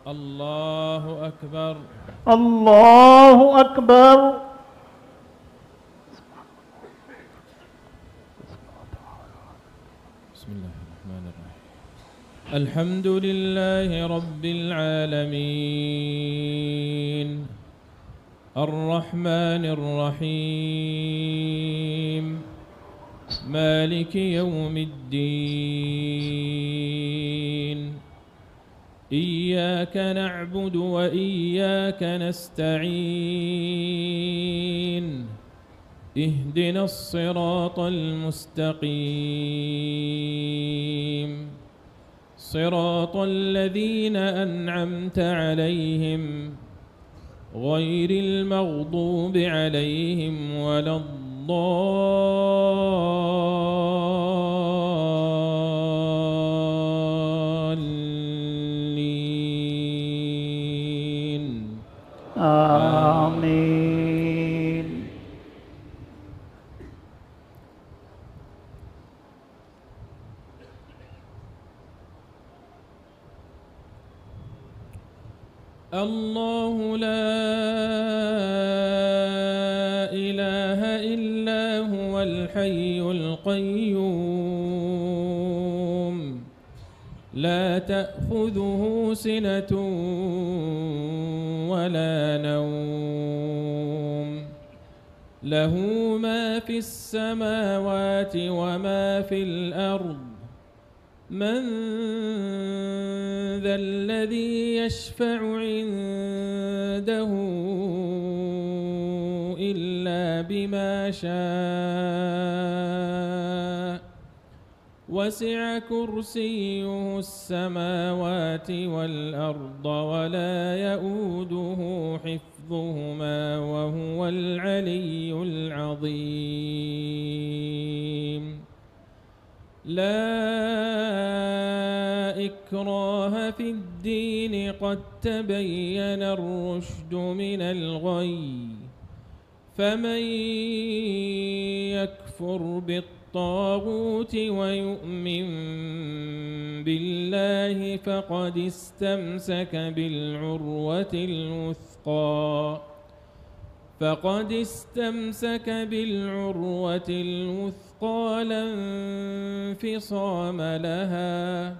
الله أكبر. الله أكبر. بسم الله الرحمن الرحيم. الحمد لله رب العالمين الرحمن الرحيم مالك يوم الدين إياك نعبد وإياك نستعين اهدنا الصراط المستقيم صراط الذين أنعمت عليهم غير المغضوب عليهم ولا الضالين. آمين. الله لا إله إلا هو الحي القيوم لا تأخذه سنة ولا نوم له ما في السماوات وما في الأرض من ذا الذي يشفع عنده إلا بما شاء وسع كرسيه السماوات والأرض ولا يؤوده حفظهما وهو العلي العظيم. لا إكراه في الدين قد تبين الرشد من الغي فمن يكفر بالطاغوت ويؤمن بالله فقد استمسك بالعروة الوثقى لا انفصام لها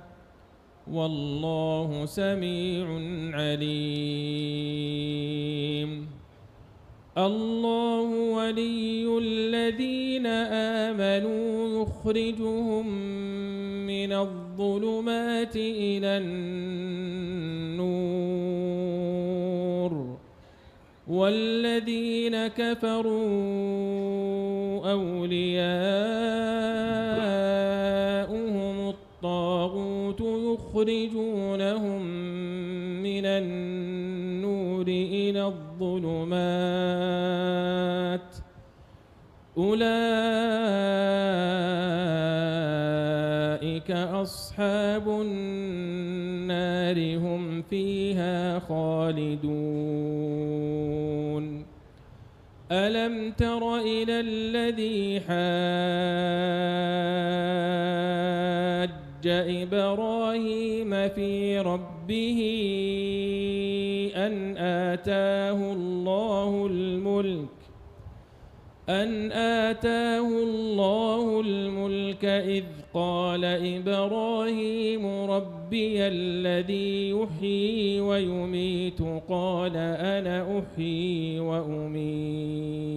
والله سميع عليم. الله ولي الذين آمنوا يخرجهم من الظلمات إلى النور والذين كفروا أولياؤهم الطاغوت يخرجونهم من النور إلى الظلمات أولئك أصحاب النار هم فيها خالدون. ألم تر إلى الذي حاج إبراهيم في ربه أن آتاه الله الملك إذ قال إبراهيم ربي الذي يحيي ويميت قال أنا أحيي وأميت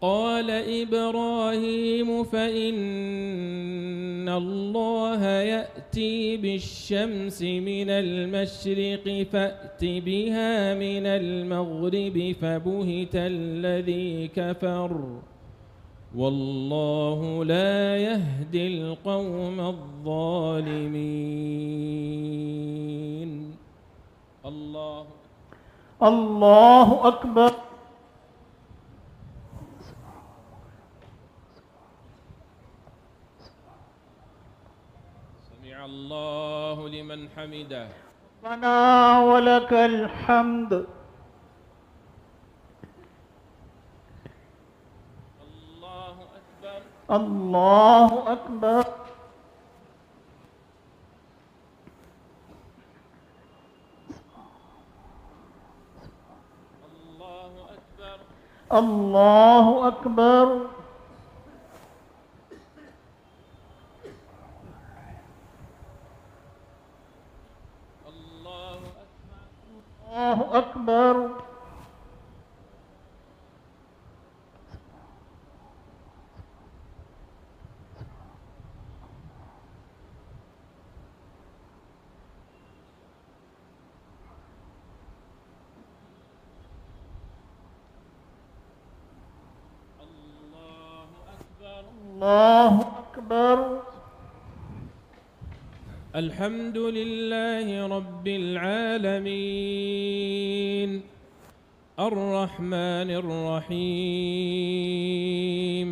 قال إبراهيم فإن الله يأتي بالشمس من المشرق فأت بها من المغرب فبهت الذي كفر والله لا يهدي القوم الظالمين. الله أكبر. سمع الله لمن حمده. ربنا ولك الحمد. الله أكبر. الله أكبر. الله أكبر. الله أكبر. الله أكبر. الله أكبر. الحمد لله رب العالمين الرحمن الرحيم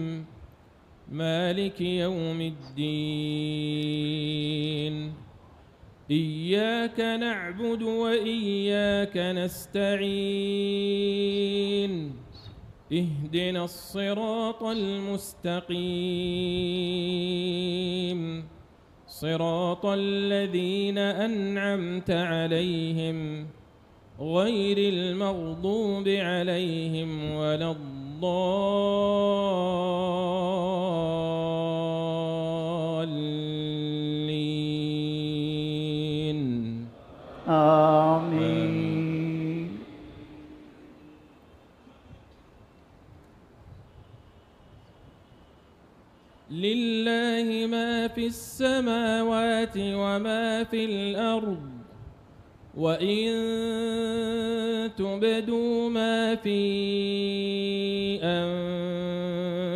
مالك يوم الدين إياك نعبد وإياك نستعين اهدنا الصراط المستقيم صراط الذين أنعمت عليهم غير المغضوب عليهم ولا الضالين آمين. لله ما في السماوات وما في الأرض وإن تبدوا ما في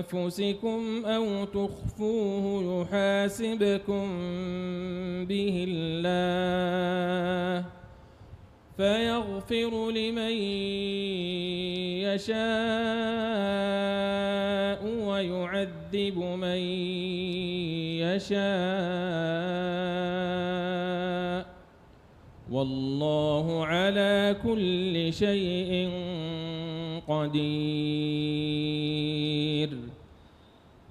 أنفسكم أو تخفوه يحاسبكم به الله فيغفر لمن يشاء ويعذب من يشاء والله على كل شيء قدير.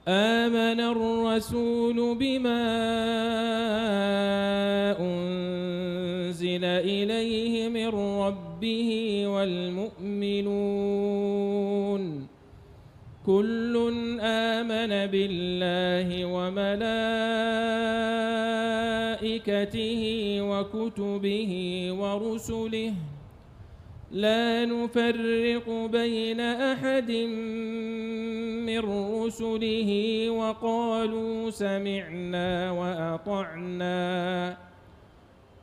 آمن الرسول بما أنزل إليه من ربه والمؤمنون كل آمن بالله وملائكته وكتبه ورسله لا نفرق بين أحد من رسله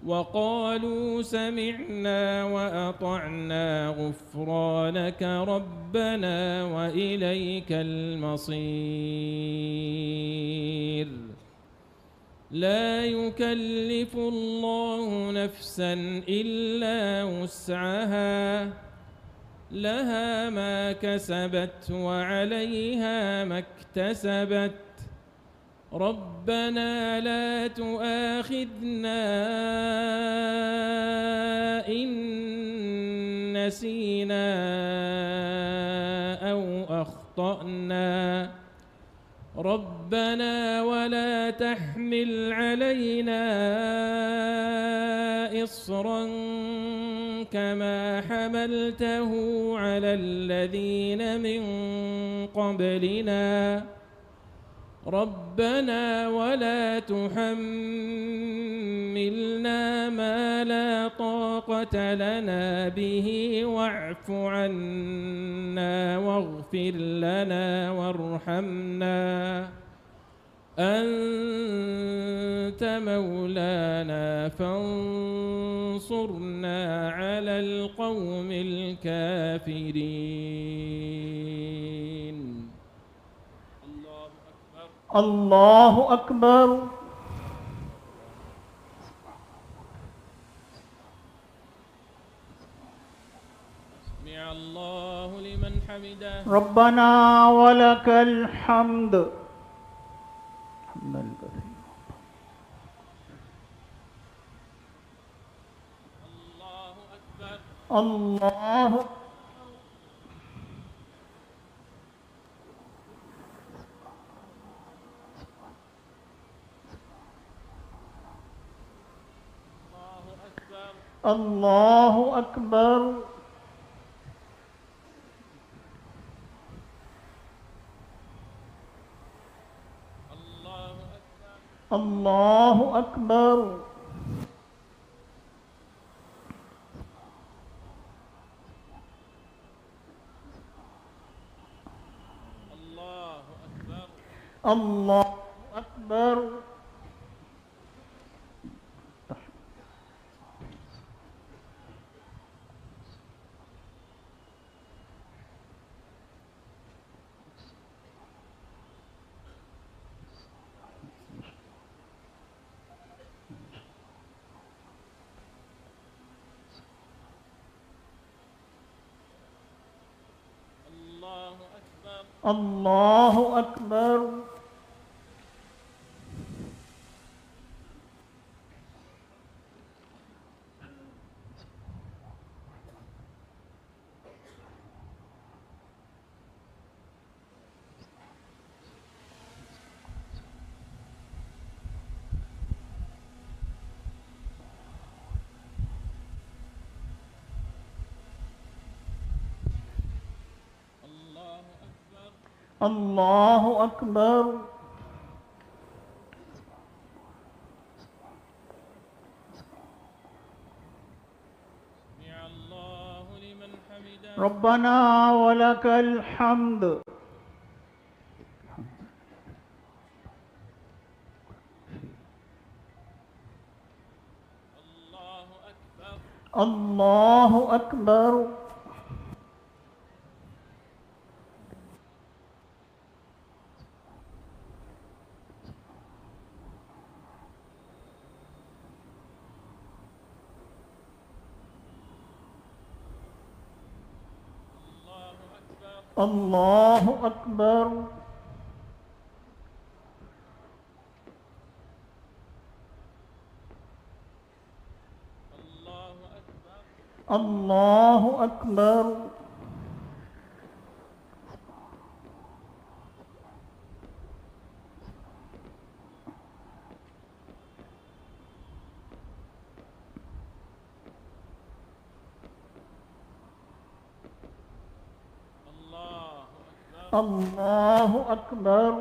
وقالوا سمعنا وأطعنا غفرانك ربنا وإليك المصير. لا يكلف الله نفسا إلا وسعها لها ما كسبت وعليها ما اكتسبت ربنا لا تؤاخذنا إن نسينا أو أخطأنا ربنا ولا تحمل علينا إصرا كما حملته على الذين من قبلنا ربنا ولا تحملنا ما لا طاقة لنا به واعف عنا واغفر لنا وارحمنا أنت مولانا فانصرنا على القوم الكافرين. الله أكبر. سمع الله لمن حمده ربنا ولك الحمد حمدا كثيرا. الله أكبر. الله الله أكبر. الله أكبر. الله أكبر. الله أكبر. الله أكبر. الله أكبر. الله أكبر. سمع الله لمن حمده. ربنا ولك الحمد. الله أكبر. الله أكبر. الله أكبر. الله أكبر. الله أكبر.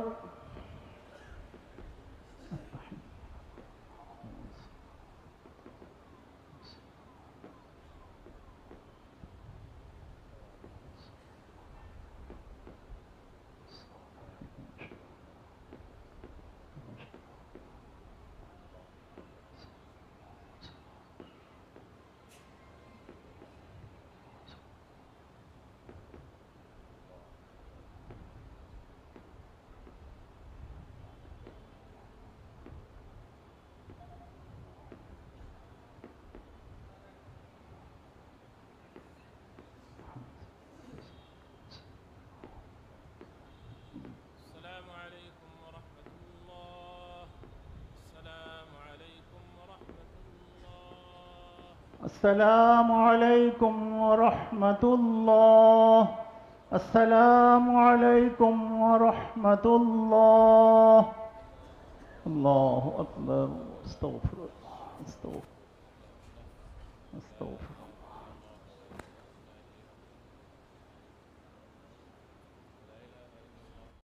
السلام عليكم ورحمة الله. السلام عليكم ورحمة الله. السلام عليكم ورحمة الله. السلام عليكم ورحمة الله. الله أكبر. استغفر الله. استغفر.